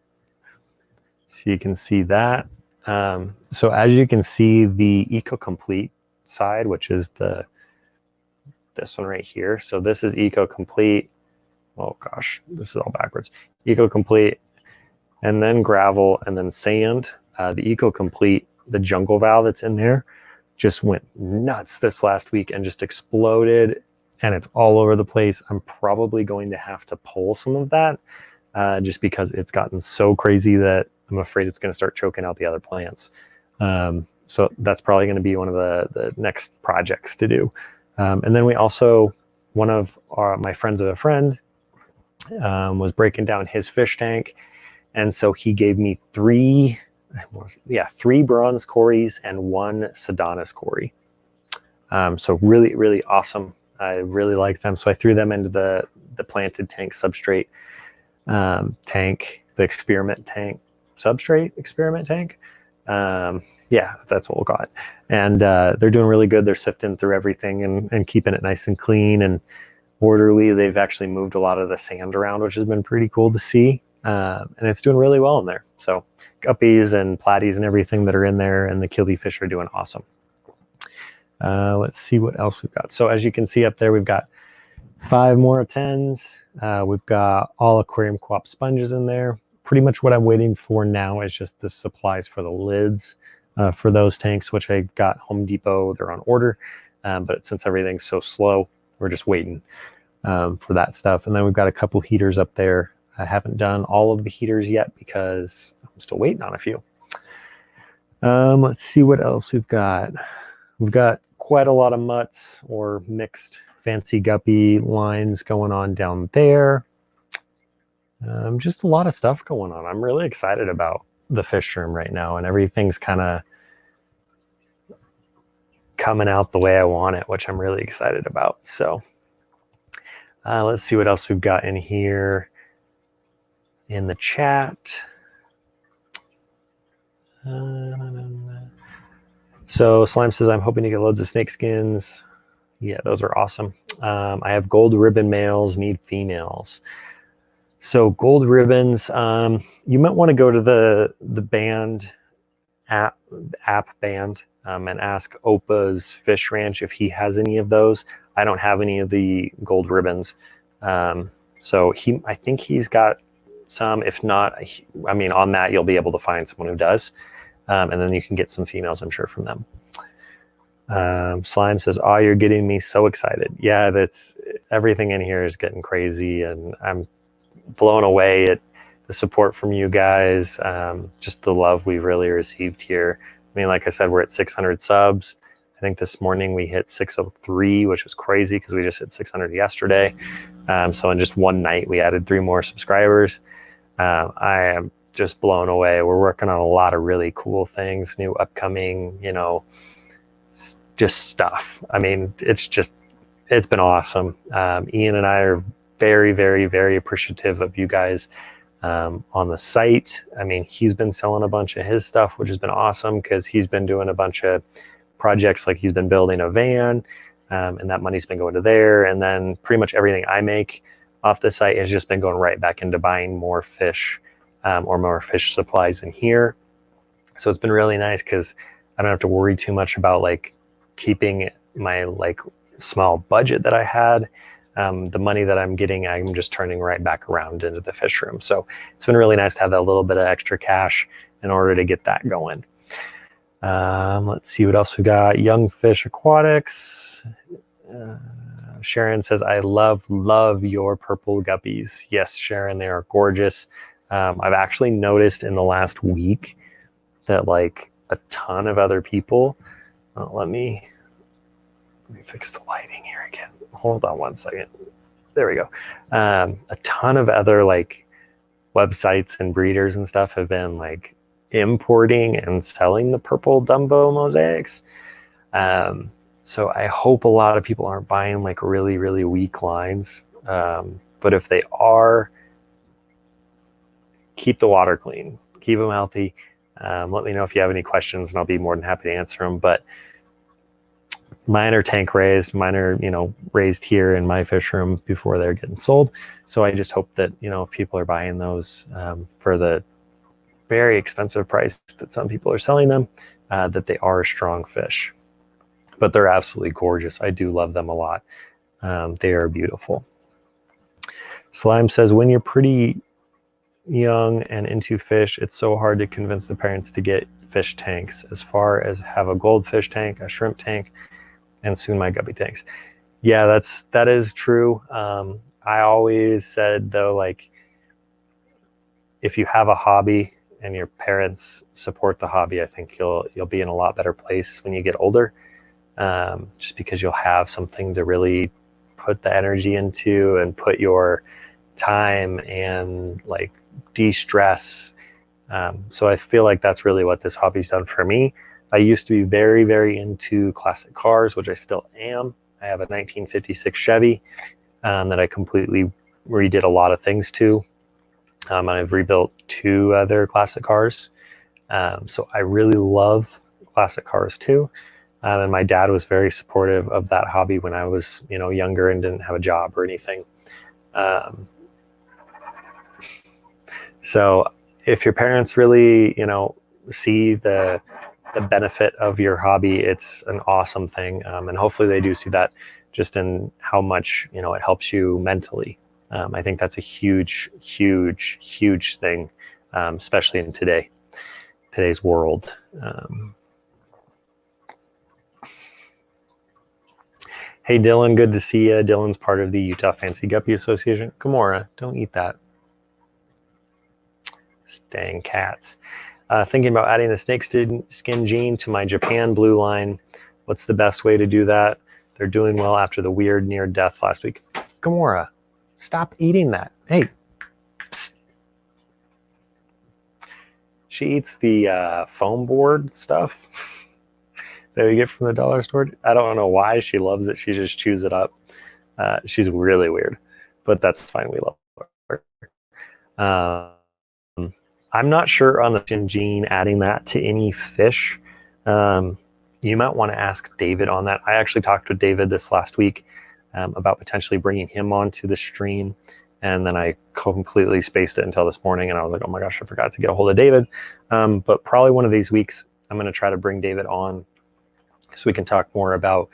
Speaker 1: so you can see that. So as you can see, the Eco Complete side, which is this one right here. So this is Eco Complete. Oh gosh, this is all backwards. Eco Complete, and then gravel, and then sand. The Eco Complete, the jungle valve that's in there, just went nuts this last week and just exploded, and it's all over the place. I'm probably going to have to pull some of that just because it's gotten so crazy that I'm afraid it's going to start choking out the other plants. So that's probably going to be one of the next projects to do. And then we also, one of my friends of a friend was breaking down his fish tank, and so he gave me 3 bronze cories and 1 Sedonis cory. So really, really awesome. I really like them. So I threw them into the planted tank substrate tank, the experiment tank substrate experiment tank. Yeah, that's what we'll call it. And they're doing really good. They're sifting through everything and keeping it nice and clean and orderly. They've actually moved a lot of the sand around, which has been pretty cool to see. And it's doing really well in there. So guppies and platies and everything that are in there, and the killifish are doing awesome. Let's see what else we've got. So as you can see up there, we've got 5 more 10s. We've got all aquarium co-op sponges in there. Pretty much what I'm waiting for now is just the supplies for the lids for those tanks, which I got Home Depot. They're on order, but since everything's so slow, we're just waiting for that stuff. And then we've got a couple heaters up there. I haven't done all of the heaters yet because I'm still waiting on a few. Let's see what else we've got. We've got quite a lot of mutts or mixed fancy guppy lines going on down there. Just a lot of stuff going on. I'm really excited about the fish room right now, and everything's kind of coming out the way I want it, which I'm really excited about. So let's see what else we've got in here in the chat. So Slime says, I'm hoping to get loads of snake skins. Yeah, those are awesome. I have gold ribbon males, need females. So gold ribbons, you might want to go to the band app band and ask Opa's Fish Ranch if he has any of those. I don't have any of the gold ribbons. So I think he's got some. If not, I mean, on that, you'll be able to find someone who does. And then you can get some females, I'm sure, from them. Slime says, "Oh, you're getting me so excited." Yeah, that's everything in here is getting crazy, and I'm blown away at the support from you guys. Just the love we really received here. I mean, like I said, we're at 600 subs. I think this morning we hit 603, which was crazy because we just hit 600 yesterday. So in just one night, we added 3 more subscribers. I am just blown away. We're working on a lot of really cool things, new upcoming, just stuff. I mean, it's been awesome. Ian and I are very, very, very appreciative of you guys on the site. I mean, he's been selling a bunch of his stuff, which has been awesome because he's been doing a bunch of projects, like he's been building a van, and that money's been going to there. And then pretty much everything I make off the site has just been going right back into buying more fish or more fish supplies in here. So it's been really nice because I don't have to worry too much about like keeping my like small budget that I had. The money that I'm getting, I'm just turning right back around into the fish room. So it's been really nice to have that little bit of extra cash in order to get that going. Let's see what else we got. Young Fish Aquatics. Sharon says, "I love your purple guppies." Yes, Sharon, they are gorgeous. I've actually noticed in the last week that like a ton of other people, let me fix the lighting here again. Hold on one second. There we go. A ton of other like websites and breeders and stuff have been like importing and selling the purple Dumbo mosaics. So I hope a lot of people aren't buying like really, really weak lines. But if they are, keep the water clean, keep them healthy. Let me know if you have any questions and I'll be more than happy to answer them. But mine are tank raised. Mine are, raised here in my fish room before they're getting sold. So I just hope that, if people are buying those for the very expensive price that some people are selling them, that they are strong fish. But they're absolutely gorgeous. I do love them a lot. They are beautiful. Slime says, "When you're pretty young and into fish, it's so hard to convince the parents to get fish tanks, as far as have a goldfish tank, a shrimp tank, and soon my guppy tanks." Yeah, that is true. I always said though, like, if you have a hobby and your parents support the hobby, I think you'll be in a lot better place when you get older, just because you'll have something to really put the energy into and put your time and like de-stress. So I feel like that's really what this hobby's done for me. I used to be very, very into classic cars, which I still am. I have a 1956 Chevy that I completely redid a lot of things to. I've rebuilt 2 other classic cars. So I really love classic cars too. And my dad was very supportive of that hobby when I was, younger and didn't have a job or anything. So if your parents really, see the benefit of your hobby, it's an awesome thing. And hopefully they do see that just in how much, it helps you mentally. I think that's a huge, huge, huge thing, especially in today's world. Hey, Dylan, good to see you. Dylan's part of the Utah Fancy Guppy Association. Gamora, don't eat that. Dang cats. Thinking about adding the snakeskin gene to my Japan blue line. What's the best way to do that? They're doing well after the weird near death last week. Gamora, stop eating that. Hey. Psst. She eats the foam board stuff that we get from the dollar store. I don't know why she loves it. She just chews it up. She's really weird, but that's fine. We love her. I'm not sure on the gene adding that to any fish. You might want to ask David on that. I actually talked with David this last week about potentially bringing him onto the stream. And then I completely spaced it until this morning. And I was like, oh my gosh, I forgot to get a hold of David. But probably one of these weeks, I'm going to try to bring David on so we can talk more about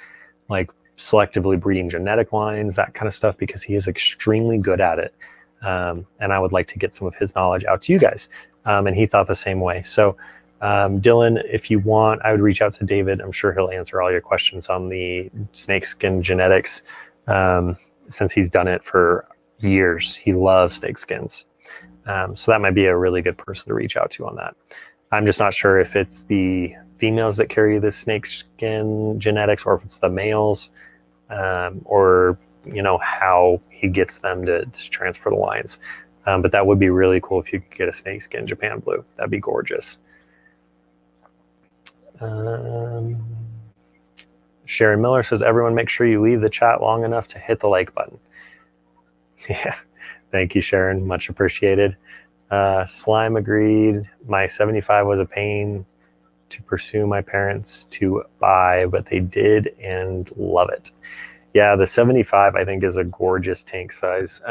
Speaker 1: like selectively breeding genetic lines, that kind of stuff, because he is extremely good at it. And I would like to get some of his knowledge out to you guys. And he thought the same way. So Dylan, if you want, I would reach out to David. I'm sure he'll answer all your questions on the snakeskin genetics, since he's done it for years. He loves snakeskins. So that might be a really good person to reach out to on that. I'm just not sure if it's the females that carry the snakeskin genetics or if it's the males, or how he gets them to transfer the lines. But that would be really cool if you could get a snakeskin Japan blue. That'd be gorgeous. Sharon Miller says, everyone make sure you leave the chat long enough to hit the like button. Yeah, thank you, Sharon. Much appreciated. Slime agreed. My 75 was a pain to pursue my parents to buy, but they did and love it. Yeah, the 75 I think is a gorgeous tank size.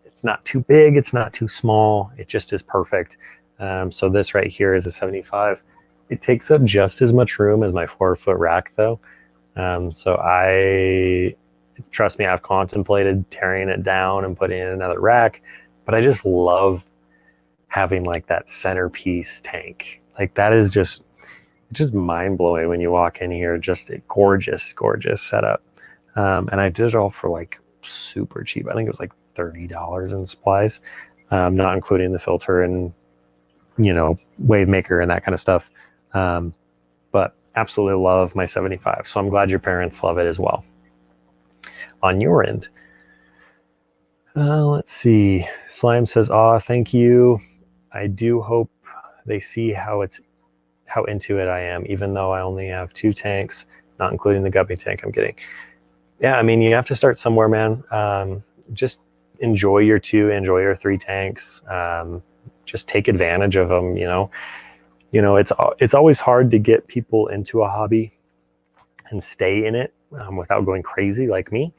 Speaker 1: It's not too big, it's not too small, it just is perfect. So this right here is a 75. It takes up just as much room as my 4-foot rack though. So trust me, I've contemplated tearing it down and putting in another rack, but I just love having like that centerpiece tank. Like that is just mind-blowing when you walk in here. Just a gorgeous setup. And I did it all for like super cheap. I think it was like $30 in supplies, not including the filter and wave maker and that kind of stuff. But absolutely love my 75. So I'm glad your parents love it as well. On your end, let's see. Slime says, thank you. I do hope they see how into it I am, even though I only have 2 tanks, not including the Guppy tank I'm getting. Yeah, I mean, you have to start somewhere, man. Just enjoy your 2, enjoy your 3 tanks. Just take advantage of them. It's always hard to get people into a hobby and stay in it without going crazy like me.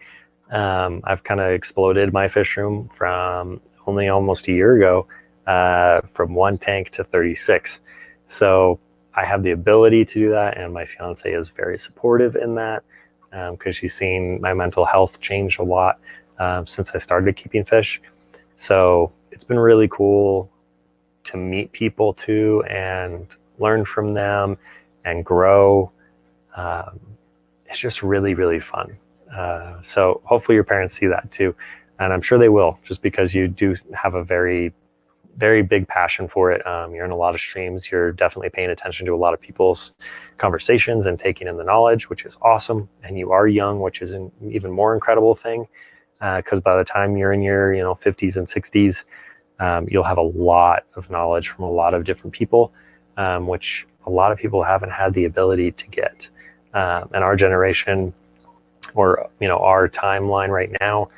Speaker 1: I've kind of exploded my fish room from only almost a year ago, from 1 tank to 36. So I have the ability to do that, and my fiance is very supportive in that, because she's seen my mental health change a lot since I started keeping fish. So it's been really cool to meet people too and learn from them and grow. It's just really fun. So hopefully your parents see that too, and I'm sure they will, just because you do have a very big passion for it. You're in a lot of streams. You're definitely paying attention to a lot of people's conversations and taking in the knowledge, which is awesome. And you are young, which is an even more incredible thing, because by the time you're in your 50s and 60s, you'll have a lot of knowledge from a lot of different people, which a lot of people haven't had the ability to get. And our generation, or our timeline right now,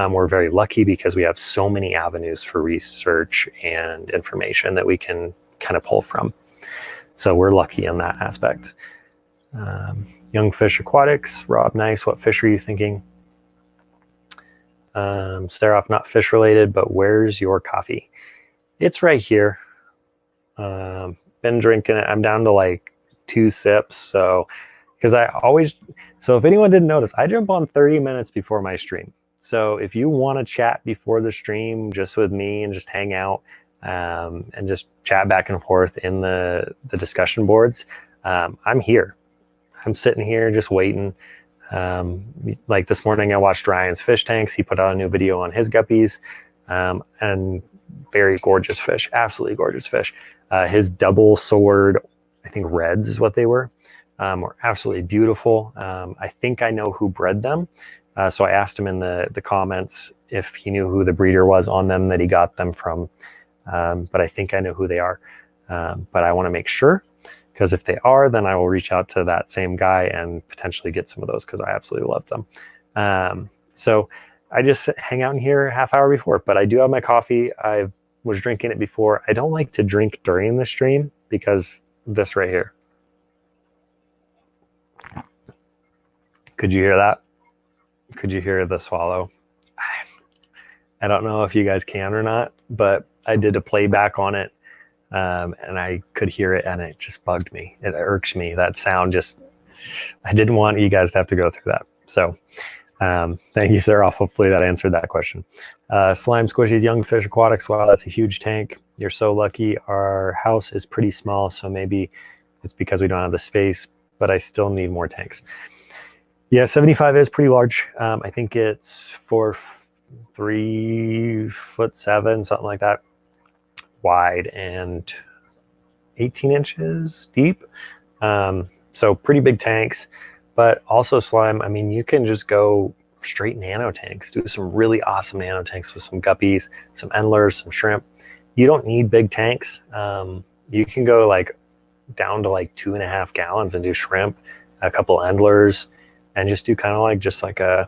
Speaker 1: we're very lucky because we have so many avenues for research and information that we can kind of pull from. So we're lucky in that aspect. Young Fish Aquatics, Rob, nice. What fish are you thinking? Seraph, not fish related, but where's your coffee? It's right here. Been drinking it. I'm down to like 2 sips. So if anyone didn't notice, I jump on 30 minutes before my stream. So if you want to chat before the stream just with me and just hang out, and just chat back and forth in the discussion boards, I'm here. I'm sitting here just waiting. Like this morning I watched Ryan's fish tanks. He put out a new video on his guppies, and very gorgeous fish, absolutely gorgeous fish. His double sword, I think reds is what they were absolutely beautiful. I think I know who bred them. So I asked him in the comments if he knew who the breeder was on them that he got them from. But I think I know who they are. But I want to make sure, because if they are, then I will reach out to that same guy and potentially get some of those, because I absolutely love them. So I just hang out in here a half hour before, but I do have my coffee. I was drinking it before. I don't like to drink during the stream because this right here. Could you hear that? Could you hear the swallow? I don't know if you guys can or not, but I did a playback on it, and I could hear it, and it just bugged me. It irks me. That sound I didn't want you guys to have to go through that. So Thank you, sir. Hopefully that answered that question. Slime squishies, young fish aquatics. Wow, that's a huge tank. You're so lucky. Our house is pretty small, so maybe it's because we don't have the space, but I still need more tanks. Yeah, 75 is pretty large. I think it's 3'7", something like that, wide and 18 inches deep. So pretty big tanks, but also slime. I mean, you can just go straight nano tanks, do some really awesome nano tanks with some guppies, some endlers, some shrimp. You don't need big tanks. You can go like down to like 2.5 gallons and do shrimp, a couple endlers, and just do kind of like just like a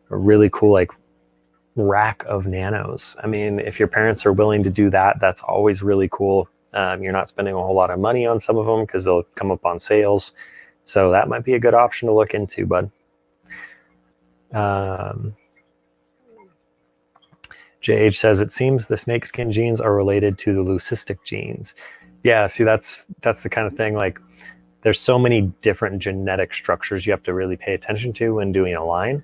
Speaker 1: really cool like rack of nanos. I mean, if your parents are willing to do that, that's always really cool. You're not spending a whole lot of money on some of them because they'll come up on sales. So that might be a good option to look into, bud. JH says, it seems the snakeskin genes are related to the leucistic genes. Yeah, see, that's the kind of thing, like there's so many different genetic structures you have to really pay attention to when doing a line.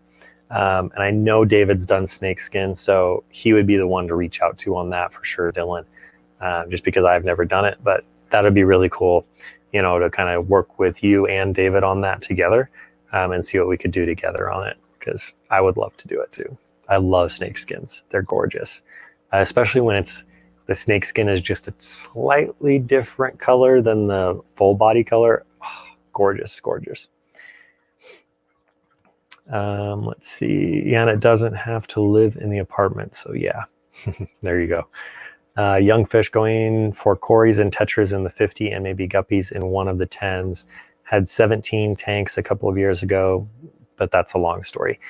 Speaker 1: And I know David's done snakeskin, so he would be the one to reach out to on that for sure, Dylan, just because I've never done it, but that would be really cool, you know, to kind of work with you and David on that together, and see what we could do together on it, because I would love to do it too. I love snakeskins. They're gorgeous, especially when the snakeskin is just a slightly different color than the full body color. Oh, gorgeous, gorgeous. Let's see. Yeah, and it doesn't have to live in the apartment. So yeah, there you go. Young fish going for cories and tetras in the 50 and maybe guppies in one of the 10s. Had 17 tanks a couple of years ago, but that's a long story.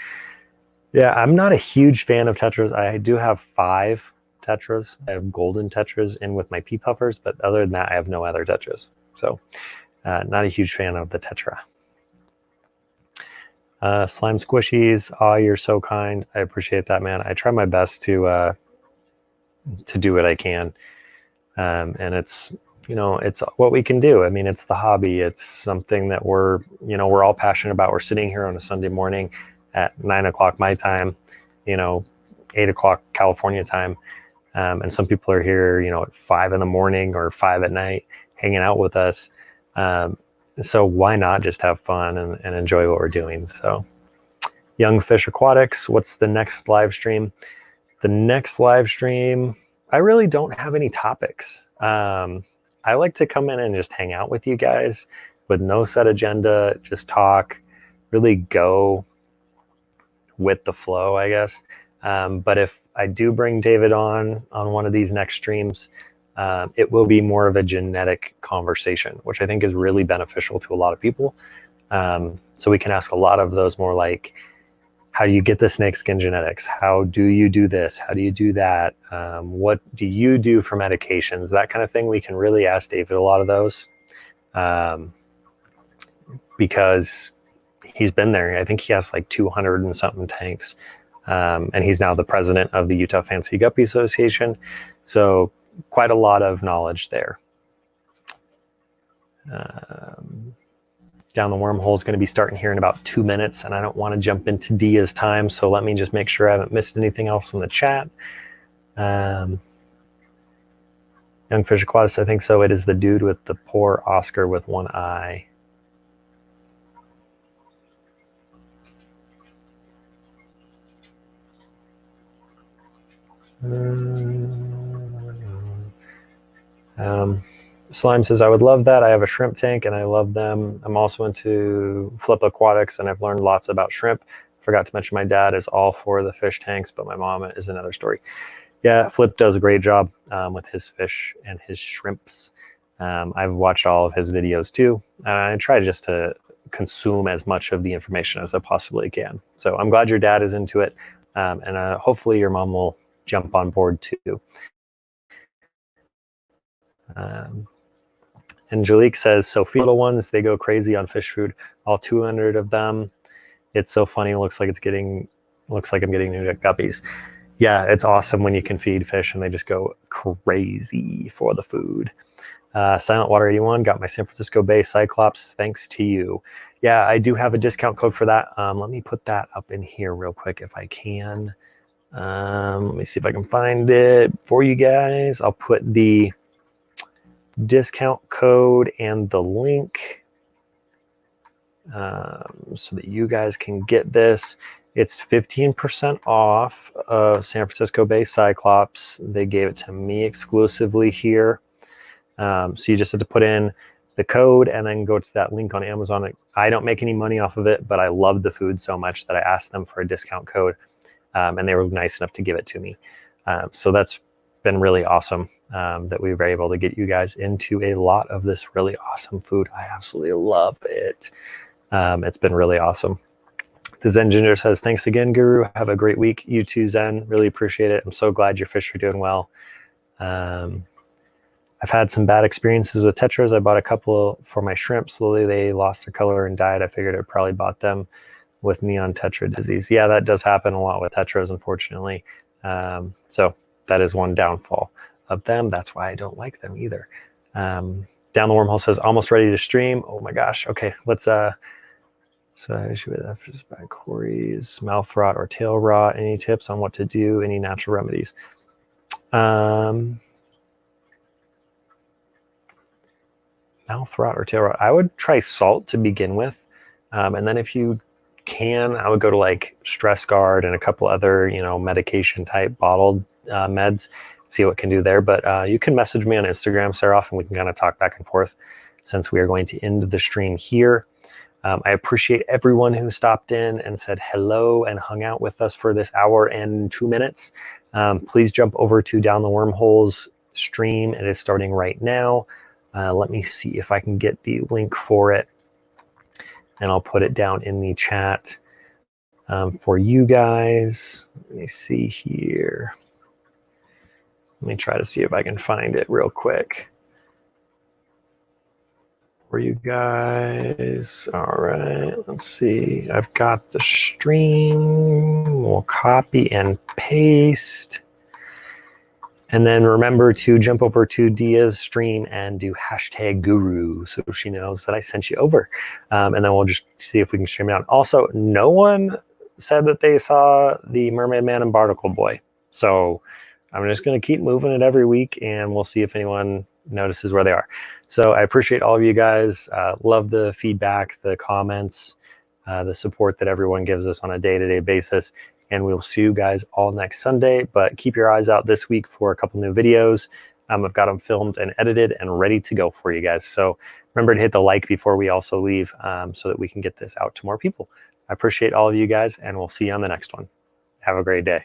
Speaker 1: Yeah, I'm not a huge fan of tetras. I do have 5 tetras. I have golden tetras in with my pea puffers, but other than that, I have no other tetras. So not a huge fan of the tetra. Slime squishies. Oh, you're so kind. I appreciate that, man. I try my best to do what I can. And it's, you know, it's what we can do. I mean, it's the hobby. It's something that we're all passionate about. We're sitting here on a Sunday morning at 9 o'clock my time, 8 o'clock California time. And some people are here, at 5 in the morning or 5 at night hanging out with us. So why not just have fun and enjoy what we're doing? So Young Fish Aquatics, what's the next live stream? The next live stream, I really don't have any topics. I like to come in and just hang out with you guys with no set agenda, just talk, really go with the flow, I guess. But if I do bring David on one of these next streams, it will be more of a genetic conversation, which I think is really beneficial to a lot of people. So we can ask a lot of those more like, how do you get the snakeskin genetics? How do you do this? How do you do that? What do you do for medications? That kind of thing. We can really ask David a lot of those, because he's been there. I think he has like 200 and something tanks. And he's now the president of the Utah Fancy Guppy Association. So quite a lot of knowledge there. Down the wormhole is going to be starting here in about 2 minutes, and I don't want to jump into Dia's time, so let me just make sure I haven't missed anything else in the chat. Young Fish Aquatics, I think so. It is the dude with the poor Oscar with one eye. Slime says, I would love that. I have a shrimp tank and I love them. I'm also into Flip Aquatics and I've learned lots about shrimp. Forgot to mention my dad is all for the fish tanks, but my mom is another story. Yeah, Flip does a great job with his fish and his shrimps. I've watched all of his videos too. I try just to consume as much of the information as I possibly can. So I'm glad your dad is into it. And hopefully your mom will jump on board too. Angelique says, Sophia, little ones, they go crazy on fish food. All 200 of them. It's so funny. It looks like I'm getting new guppies. Yeah, it's awesome when you can feed fish and they just go crazy for the food. Silent Water 81, got my San Francisco Bay Cyclops thanks to you. Yeah, I do have a discount code for that. Let me put that up in here real quick if I can. Let me see if I can find it for you guys. I'll put the discount code and the link so that you guys can get this. It's 15% off of San Francisco Bay Cyclops. They gave it to me exclusively here. So you just have to put in the code and then go to that link on Amazon. I don't make any money off of it, but I love the food so much that I asked them for a discount code, and they were nice enough to give it to me. So that's been really awesome that we were able to get you guys into a lot of this really awesome food. I absolutely love it. It's been really awesome. The Zen Ginger says, thanks again, Guru. Have a great week. You too, Zen. Really appreciate it. I'm so glad your fish are doing well. I've had some bad experiences with tetras. I bought a couple for my shrimp. Slowly they lost their color and died. I figured I probably bought them with neon tetra disease. Yeah, that does happen a lot with tetras, unfortunately. So that is one downfall of them. That's why I don't like them either. Down the Wormhole says, almost ready to stream. Oh my gosh. Okay, let's so issue with after bad quarries, mouth rot or tail rot. Any tips on what to do? Any natural remedies? Mouth rot or tail rot. I would try salt to begin with, and then if you can, I would go to like Stress Guard and a couple other, you know, medication type bottled meds. See what can do there. But you can message me on Instagram, Seraph, and we can kind of talk back and forth since we are going to end the stream here. I appreciate everyone who stopped in and said hello and hung out with us for this hour and 2 minutes. Please jump over to Down the Wormhole's stream. It is starting right now. Let me see if I can get the link for it, and I'll put it down in the chat for you guys. Let me see here. Let me try to see if I can find it real quick for you guys. All right, let's see. I've got the stream. We'll copy and paste. And then remember to jump over to Dia's stream and do #guru so she knows that I sent you over. And then we'll just see if we can stream it out. Also, no one said that they saw the Mermaid Man and Barnacle Boy. So I'm just going to keep moving it every week, and we'll see if anyone notices where they are. So I appreciate all of you guys. Love the feedback, the comments, the support that everyone gives us on a day-to-day basis. And we will see you guys all next Sunday. But keep your eyes out this week for a couple new videos. I've got them filmed and edited and ready to go for you guys. So remember to hit the like before we also leave so that we can get this out to more people. I appreciate all of you guys, and we'll see you on the next one. Have a great day.